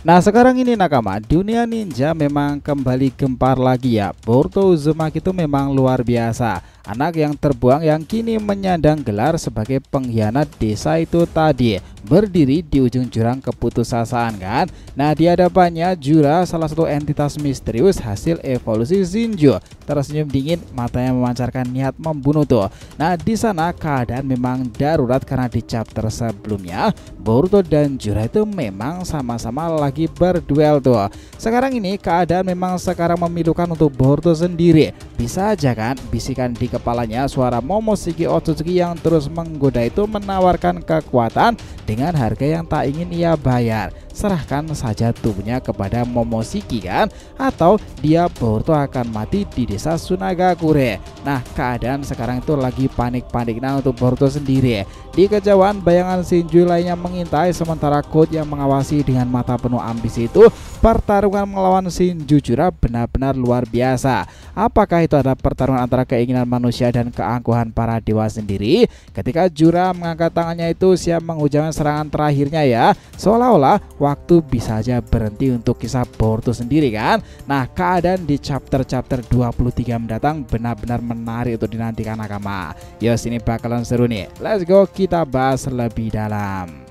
Nah sekarang ini nakama, dunia ninja memang kembali gempar lagi ya. Boruto Uzumaki itu memang luar biasa. Anak yang terbuang yang kini menyandang gelar sebagai pengkhianat desa itu tadi berdiri di ujung jurang keputusasaan kan. Nah di hadapannya Jura, salah satu entitas misterius hasil evolusi Shinjo, tersenyum dingin, matanya memancarkan niat membunuh tuh. Nah di sana keadaan memang darurat karena di chapter sebelumnya Boruto dan Jura itu memang sama-sama lagi berduel tuh. Sekarang ini keadaan memang sekarang memilukan untuk Boruto sendiri. Bisa aja kan bisikan di kepalanya suara Momoshiki Otsutsuki yang terus menggoda itu menawarkan kekuatan dengan harga yang tak ingin ia bayar. Serahkan saja tubuhnya kepada Momoshiki kan, atau dia Boruto akan mati di desa Sunagakure. Nah keadaan sekarang itu lagi panik-paniknya untuk Boruto sendiri. Di kejauhan bayangan Shinjo lainnya mengintai, sementara Code yang mengawasi dengan mata penuh ambisi itu. Pertarungan melawan Shinjo Jura benar-benar luar biasa. Apakah itu ada pertarungan antara keinginan manusia dan keangkuhan para dewa sendiri? Ketika Jura mengangkat tangannya itu siap menghujamkan serangan terakhirnya ya, seolah-olah waktu bisa aja berhenti untuk kisah Boruto sendiri kan. Nah keadaan di chapter 23 mendatang benar-benar menarik untuk dinantikan nakama. Yos ini bakalan seru nih. Let's go, kita bahas lebih dalam.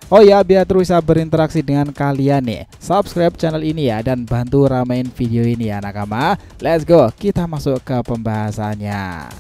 Oh ya, biar terus bisa berinteraksi dengan kalian nih, subscribe channel ini ya dan bantu ramein video ini ya nakama. Let's go, kita masuk ke pembahasannya.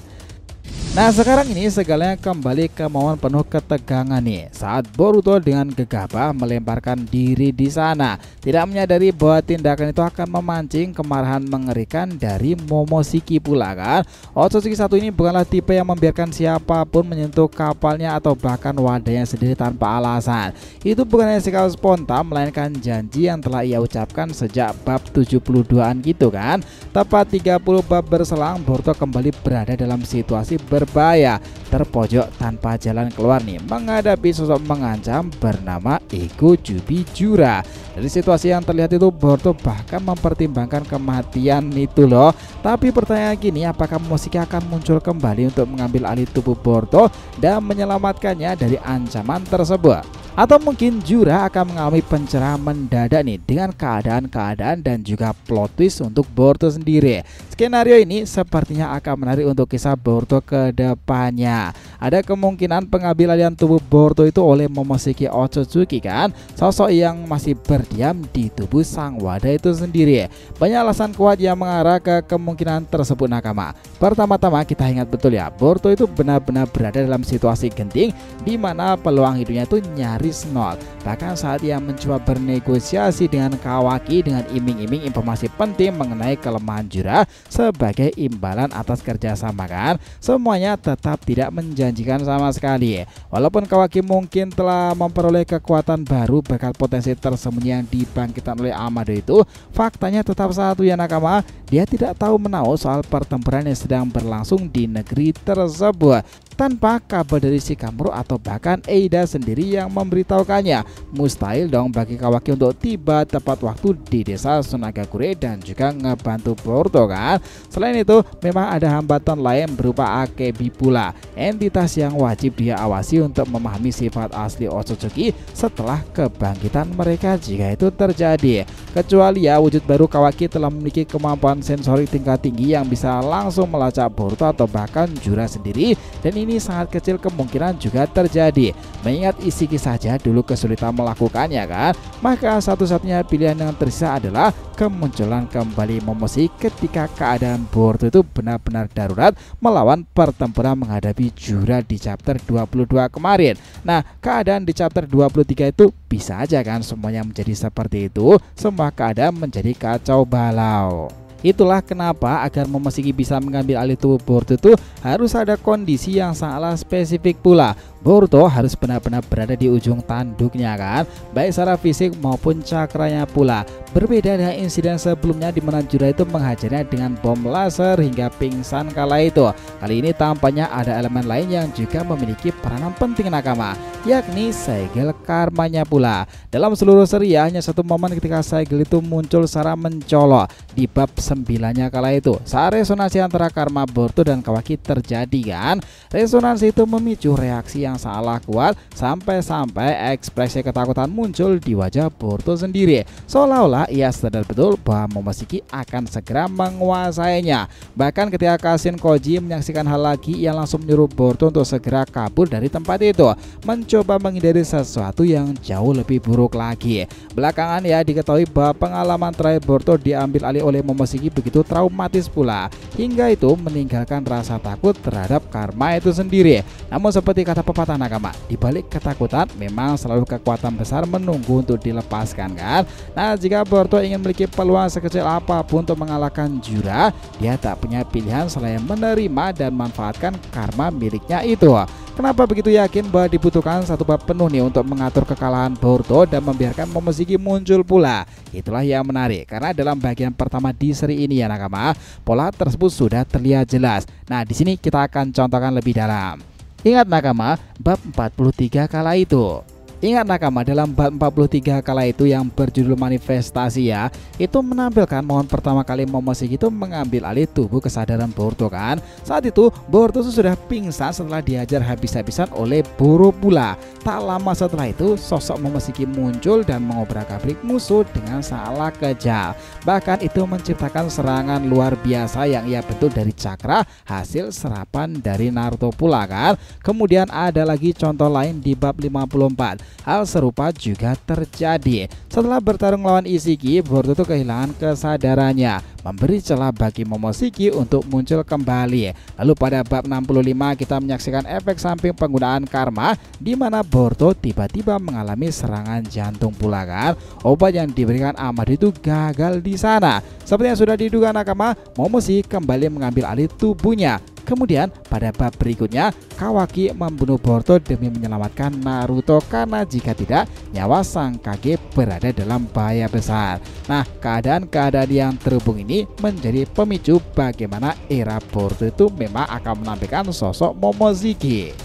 Nah sekarang ini segalanya kembali ke momen penuh ketegangan nih saat Boruto dengan gegabah melemparkan diri di sana, tidak menyadari bahwa tindakan itu akan memancing kemarahan mengerikan dari Momoshiki pula kan. Otsutsuki satu ini bukanlah tipe yang membiarkan siapapun menyentuh kapalnya atau bahkan wadahnya sendiri tanpa alasan. Itu bukan hanya sikap spontan melainkan janji yang telah ia ucapkan sejak bab 72an gitu kan. Tepat 30 bab berselang, Boruto kembali berada dalam situasi berbahaya, terpojok tanpa jalan keluar nih menghadapi sosok mengancam bernama Ego Jubi Jura. Dari situasi yang terlihat itu Boruto bahkan mempertimbangkan kematian itu loh. Tapi pertanyaan gini, apakah Momoshiki akan muncul kembali untuk mengambil alih tubuh Boruto dan menyelamatkannya dari ancaman tersebut? Atau mungkin Jura akan mengalami pencerahan mendadak nih dengan keadaan-keadaan dan juga plot twist untuk Boruto sendiri. Skenario ini sepertinya akan menarik untuk kisah Boruto ke depannya. Ada kemungkinan pengambil alihan tubuh Boruto itu oleh Momoshiki Otsutsuki kan, sosok yang masih berdiam di tubuh sang wadah itu sendiri. Banyak alasan kuat yang mengarah ke kemungkinan tersebut nakama. Pertama-tama kita ingat betul ya, Boruto itu benar-benar berada dalam situasi genting di mana peluang hidupnya itu nyaris nol. Bahkan saat ia mencoba bernegosiasi dengan Kawaki dengan iming-iming informasi penting mengenai kelemahan Jura sebagai imbalan atas kerjasama kan, semuanya tetap tidak menjanjikan sama sekali. Walaupun Kawaki mungkin telah memperoleh kekuatan baru berkat potensi tersembunyi yang dibangkitkan oleh Amado itu, faktanya tetap satu ya nakama, dia tidak tahu menahu soal pertempuran yang sedang berlangsung di negeri tersebut tanpa kabar dari Shikamaru atau bahkan Eida sendiri yang memberitahukannya. Mustahil dong bagi Kawaki untuk tiba tepat waktu di desa Sunagakure dan juga ngebantu Boruto kan. Selain itu memang ada hambatan lain berupa Akebi pula, entitas yang wajib dia awasi untuk memahami sifat asli Otsutsuki setelah kebangkitan mereka jika itu terjadi. Kecuali ya wujud baru Kawaki telah memiliki kemampuan sensorik tingkat tinggi yang bisa langsung melacak Boruto atau bahkan Jura sendiri, dan ini sangat kecil kemungkinan juga terjadi. Mengingat Ishiki saja dulu kesulitan melakukannya kan, maka satu-satunya pilihan yang tersisa adalah kemunculan kembali Momoshiki ketika keadaan Boruto itu benar-benar darurat melawan pertempuran menghadapi Jura di chapter 22 kemarin. Nah keadaan di chapter 23 itu bisa aja kan semuanya menjadi seperti itu, semua keadaan menjadi kacau balau. Itulah kenapa agar Momoshiki bisa mengambil alih tubuh Boruto itu harus ada kondisi yang sangatlah spesifik pula. Boruto harus benar-benar berada di ujung tanduknya kan, baik secara fisik maupun cakranya pula. Berbeda dengan insiden sebelumnya di mana Jiraiya itu menghajarnya dengan bom laser hingga pingsan kala itu. Kali ini tampaknya ada elemen lain yang juga memiliki peranan penting nakama, yakni segel karmanya pula. Dalam seluruh seri hanya satu momen ketika segel itu muncul secara mencolok di bab 9-nya kala itu. Saat resonansi antara karma Boruto dan Kawaki terjadi kan, resonansi itu memicu reaksi yang sangatlah kuat sampai-sampai ekspresi ketakutan muncul di wajah Boruto sendiri, seolah-olah ia sadar betul bahwa Momoshiki akan segera menguasainya. Bahkan ketika Kashin Koji menyaksikan hal lagi, ia langsung menyuruh Boruto untuk segera kabur dari tempat itu, mencoba menghindari sesuatu yang jauh lebih buruk lagi. Belakangan ya diketahui bahwa pengalaman terakhir Boruto diambil alih oleh Momoshiki begitu traumatis pula, hingga itu meninggalkan rasa takut terhadap karma itu sendiri. Namun seperti kata pepatah nakama, di balik ketakutan memang selalu kekuatan besar menunggu untuk dilepaskan kan. Nah, jika Boruto ingin memiliki peluang sekecil apapun untuk mengalahkan Jiraiya, dia tak punya pilihan selain menerima dan manfaatkan karma miliknya itu. Kenapa begitu yakin bahwa dibutuhkan satu bab penuh nih untuk mengatur kekalahan Boruto dan membiarkan Momoshiki muncul pula? Itulah yang menarik, karena dalam bagian pertama di seri ini ya nakama, pola tersebut sudah terlihat jelas. Nah, di sini kita akan contohkan lebih dalam. Ingat nakama, bab 43 kala itu. Ingat nakama, dalam bab 43 kala itu yang berjudul manifestasi ya, itu menampilkan momen pertama kali Momoshiki itu mengambil alih tubuh kesadaran Boruto kan. Saat itu Boruto sudah pingsan setelah dihajar habis-habisan oleh Boro pula. Tak lama setelah itu sosok Momoshiki muncul dan mengobrak-abrik musuh dengan sangatlah kejam. Bahkan itu menciptakan serangan luar biasa yang ia bentuk dari cakra hasil serapan dari Naruto pula kan. Kemudian ada lagi contoh lain di bab 54. Hal serupa juga terjadi. Setelah bertarung lawan Ishiki, Boruto kehilangan kesadarannya, memberi celah bagi Momoshiki untuk muncul kembali. Lalu pada bab 65 kita menyaksikan efek samping penggunaan karma, di mana Boruto tiba-tiba mengalami serangan jantung pula kan. Obat yang diberikan Amado itu gagal di sana. Seperti yang sudah diduga nakama, Momoshiki kembali mengambil alih tubuhnya. Kemudian pada bab berikutnya Kawaki membunuh Boruto demi menyelamatkan Naruto, karena jika tidak nyawa sang Kage berada dalam bahaya besar. Nah, keadaan-keadaan yang terhubung ini menjadi pemicu bagaimana era Boruto itu memang akan menampilkan sosok Momoshiki.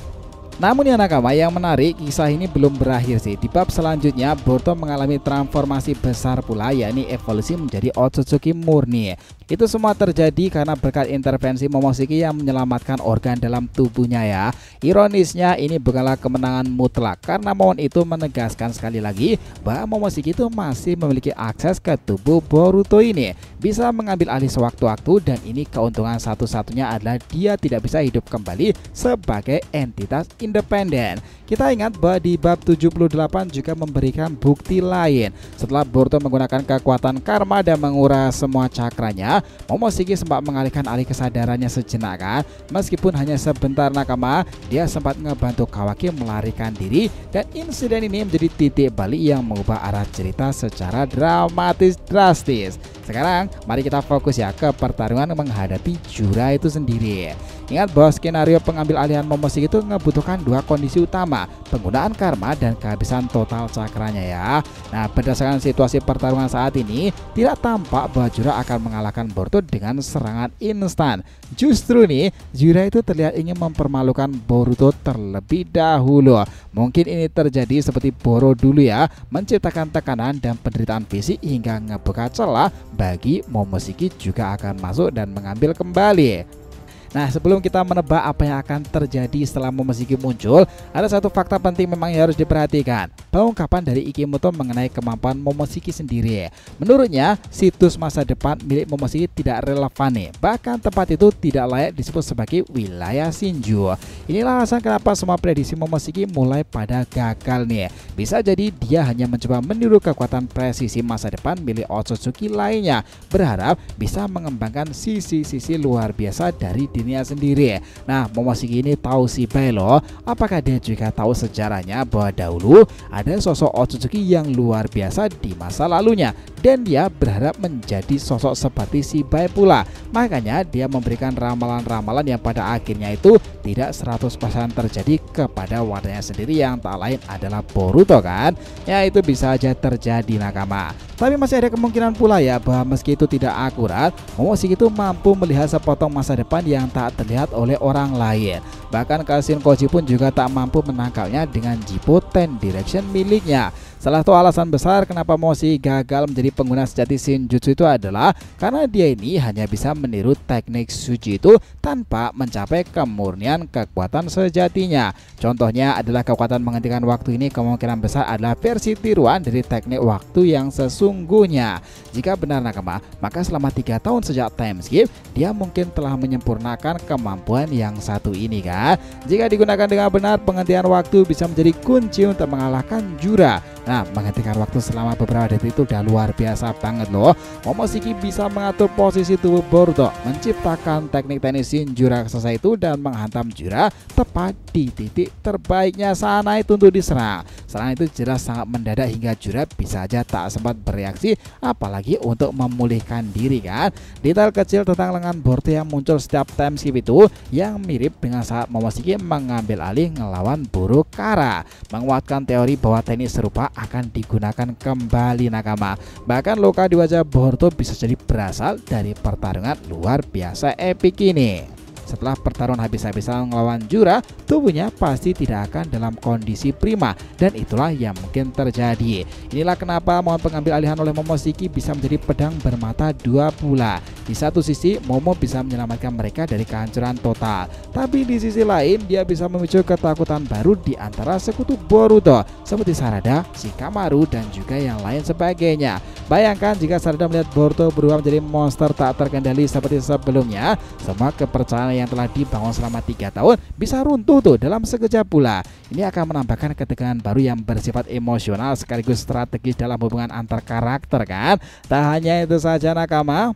Namun ya nakama, yang menarik, kisah ini belum berakhir sih. Di bab selanjutnya Boruto mengalami transformasi besar pula, yakni evolusi menjadi Otsutsuki murni. Itu semua terjadi karena berkat intervensi Momoshiki yang menyelamatkan organ dalam tubuhnya ya. Ironisnya ini bukanlah kemenangan mutlak, karena momen itu menegaskan sekali lagi bahwa Momoshiki itu masih memiliki akses ke tubuh Boruto ini, bisa mengambil alih sewaktu-waktu, dan ini keuntungan satu-satunya adalah dia tidak bisa hidup kembali sebagai entitas independen. Kita ingat bahwa di bab 78 juga memberikan bukti lain. Setelah Boruto menggunakan kekuatan karma dan menguras semua cakranya, Momoshiki sempat mengalihkan alih kesadarannya sejenak kan. Meskipun hanya sebentar nakama, dia sempat ngebantu Kawaki melarikan diri, dan insiden ini menjadi titik balik yang mengubah arah cerita secara drastis. Sekarang mari kita fokus ya ke pertarungan menghadapi Jiraiya itu sendiri. Ingat bahwa skenario pengambil alihan Momoshiki itu membutuhkan dua kondisi utama, penggunaan karma dan kehabisan total cakranya ya. Nah, berdasarkan situasi pertarungan saat ini, tidak tampak bahwa Jiraiya akan mengalahkan Boruto dengan serangan instan. Justru nih, Jiraiya itu terlihat ingin mempermalukan Boruto terlebih dahulu. Mungkin ini terjadi seperti Boro dulu ya, menciptakan tekanan dan penderitaan fisik hingga ngebuka celah bagi Momoshiki juga akan masuk dan mengambil kembali. Nah, sebelum kita menebak apa yang akan terjadi setelah Momoshiki muncul, ada satu fakta penting memang yang harus diperhatikan. Pengungkapan dari Ikimoto mengenai kemampuan Momoshiki sendiri. Menurutnya, situs masa depan milik Momoshiki tidak relevan nih. Bahkan tempat itu tidak layak disebut sebagai wilayah Shinju. Inilah alasan kenapa semua prediksi Momoshiki mulai pada gagal nih. Bisa jadi dia hanya mencoba meniru kekuatan presisi masa depan milik Otsutsuki lainnya, berharap bisa mengembangkan sisi-sisi luar biasa dari dirinya sendiri. Nah, Momoshiki ini tahu si bae loh. Apakah dia juga tahu sejarahnya bahwa dahulu ada sosok Otsutsuki yang luar biasa di masa lalunya, dan dia berharap menjadi sosok seperti si bae pula. Makanya dia memberikan ramalan-ramalan yang pada akhirnya itu tidak 100% terjadi kepada wadahnya sendiri yang tak lain adalah Boruto kan. Ya itu bisa aja terjadi nakama. Tapi masih ada kemungkinan pula ya bahwa meski itu tidak akurat, Momoshiki itu mampu melihat sepotong masa depan yang tak terlihat oleh orang lain. Bahkan Kashin Koji pun juga tak mampu menangkapnya dengan Jippo Ten Direction miliknya. Salah satu alasan besar kenapa Momoshiki gagal menjadi pengguna sejati Shinjutsu itu adalah karena dia ini hanya bisa meniru teknik suci itu tanpa mencapai kemurnian kekuatan sejatinya. Contohnya adalah kekuatan menghentikan waktu ini kemungkinan besar adalah versi tiruan dari teknik waktu yang sesungguhnya. Jika benar nakama, maka selama 3 tahun sejak time skip, dia mungkin telah menyempurnakan kemampuan yang satu ini kan. Jika digunakan dengan benar, penghentian waktu bisa menjadi kunci untuk mengalahkan Jura. Nah, menghentikan waktu selama beberapa detik itu udah luar biasa banget loh. Momoshiki bisa mengatur posisi tubuh Boruto, menciptakan teknik tenis Jura raksasa itu dan menghantam Jura tepat di titik terbaiknya sana itu untuk diserang. Serangan itu jelas sangat mendadak hingga Jura bisa aja tak sempat bereaksi, apalagi untuk memulihkan diri kan. Detail kecil tentang lengan Boruto yang muncul setiap time skip itu yang mirip dengan saat Momoshiki mengambil alih ngelawan Burukara, menguatkan teori bahwa teknik serupa akan digunakan kembali nakama. Bahkan luka di wajah Boruto bisa jadi berasal dari pertarungan luar biasa epik ini. Setelah pertarungan habis-habisan melawan Jura, tubuhnya pasti tidak akan dalam kondisi prima, dan itulah yang mungkin terjadi. Inilah kenapa mohon pengambil alihan oleh Momoshiki bisa menjadi pedang bermata dua bola. Di satu sisi Momo bisa menyelamatkan mereka dari kehancuran total, tapi di sisi lain dia bisa memicu ketakutan baru di antara sekutu Boruto seperti Sarada, Shikamaru, dan juga yang lain sebagainya. Bayangkan jika Sarada melihat Boruto berubah menjadi monster tak terkendali seperti sebelumnya, semua kepercayaan yang telah dibangun selama 3 tahun bisa runtuh tuh dalam sekejap pula. Ini akan menambahkan ketegangan baru yang bersifat emosional sekaligus strategis dalam hubungan antar karakter kan. Tak hanya itu saja nakama,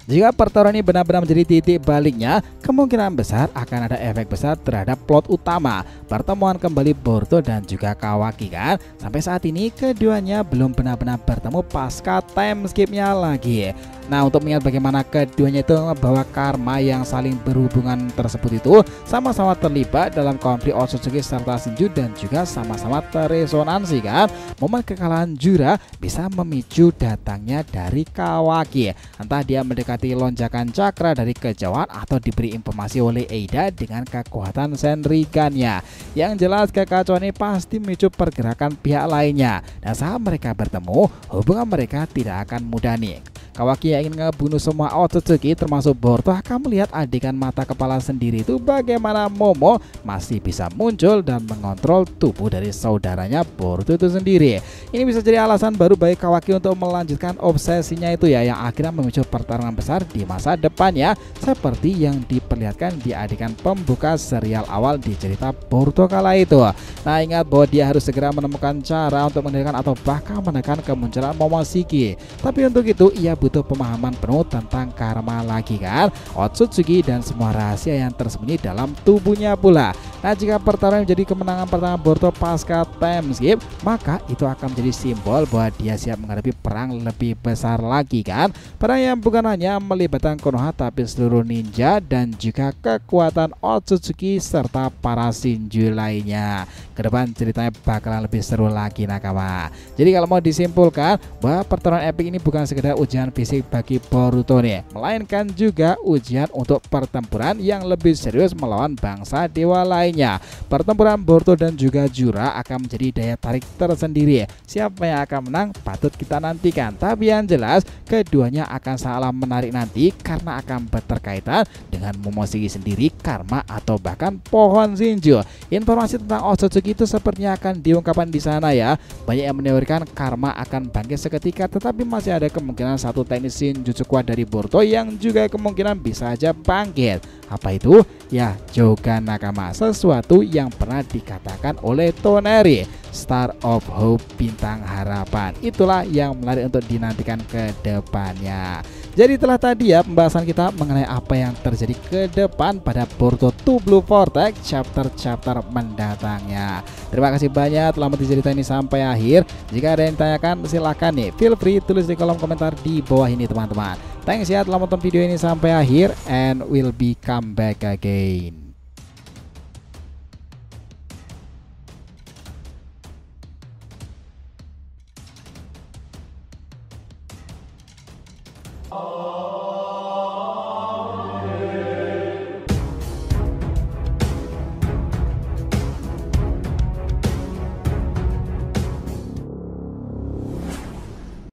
jika pertarungan ini benar-benar menjadi titik baliknya, kemungkinan besar akan ada efek besar terhadap plot utama, pertemuan kembali Boruto dan juga Kawaki kan. Sampai saat ini keduanya belum benar-benar bertemu pasca time skipnya lagi. Nah, untuk mengingat bagaimana keduanya itu membawa karma yang saling berhubungan tersebut itu sama-sama terlibat dalam konflik Otsutsuki serta Shinju dan juga sama-sama terresonansi kan. Momen kekalahan Jura bisa memicu datangnya dari Kawaki, entah dia mendekati lonjakan cakra dari kejauhan atau diberi informasi oleh Eida dengan kekuatan Senrigannya. Yang jelas kekacauan ini pasti memicu pergerakan pihak lainnya, dan saat mereka bertemu, hubungan mereka tidak akan mudah nih. Kawaki yang ingin ngebunuh semua Otsutsuki termasuk Boruto akan melihat adegan mata kepala sendiri itu bagaimana Momo masih bisa muncul dan mengontrol tubuh dari saudaranya Boruto itu sendiri. Ini bisa jadi alasan baru bagi Kawaki untuk melanjutkan obsesinya itu ya, yang akhirnya memicu pertarungan besar di masa depannya seperti yang diperlihatkan di adegan pembuka serial awal di cerita Boruto kala itu. Nah, ingat bahwa dia harus segera menemukan cara untuk mengendalikan atau bahkan menekan kemunculan Momoshiki. Tapi untuk itu ia butuh pemahaman penuh tentang karma lagi kan, Otsutsuki dan semua rahasia yang tersembunyi dalam tubuhnya pula. Nah, jika pertarungan menjadi kemenangan pertama Boruto pasca time skip, maka itu akan menjadi simbol bahwa dia siap menghadapi perang lebih besar lagi kan. Perang yang bukan hanya melibatkan Konoha tapi seluruh ninja dan juga kekuatan Otsutsuki serta para Shinju lainnya. Kedepan ceritanya bakalan lebih seru lagi nakama. Jadi kalau mau disimpulkan bahwa pertarungan epic ini bukan sekedar ujian fisik bagi Boruto nih, melainkan juga ujian untuk pertempuran yang lebih serius melawan bangsa dewa lainnya. Pertempuran Boruto dan juga Jura akan menjadi daya tarik tersendiri. Siapa yang akan menang patut kita nantikan, tapi yang jelas keduanya akan sangatlah menarik nanti karena akan berterkaitan dengan Momoshiki sendiri, karma atau bahkan pohon Shinju. Informasi tentang Otsutsuki itu sepertinya akan diungkapkan di sana ya. Banyak yang meneorikan karma akan bangkit seketika, tetapi masih ada kemungkinan satu teknis Shinjutsu kuat dari Boruto yang juga kemungkinan bisa aja bangkit. Apa itu? Ya, Jogan Nakama, sesuatu yang pernah dikatakan oleh Toneri, Star of Hope, bintang harapan. Itulah yang menarik untuk dinantikan ke depannya. Jadi itulah tadi ya pembahasan kita mengenai apa yang terjadi ke depan pada Boruto 2 Blue Vortex chapter-chapter mendatangnya. Terima kasih banyak telah menonton cerita ini sampai akhir. Jika ada yang ditanyakan silahkan nih, feel free tulis di kolom komentar di bawah ini teman-teman. Thanks ya telah menonton video ini sampai akhir, and we'll be come back again. Oh.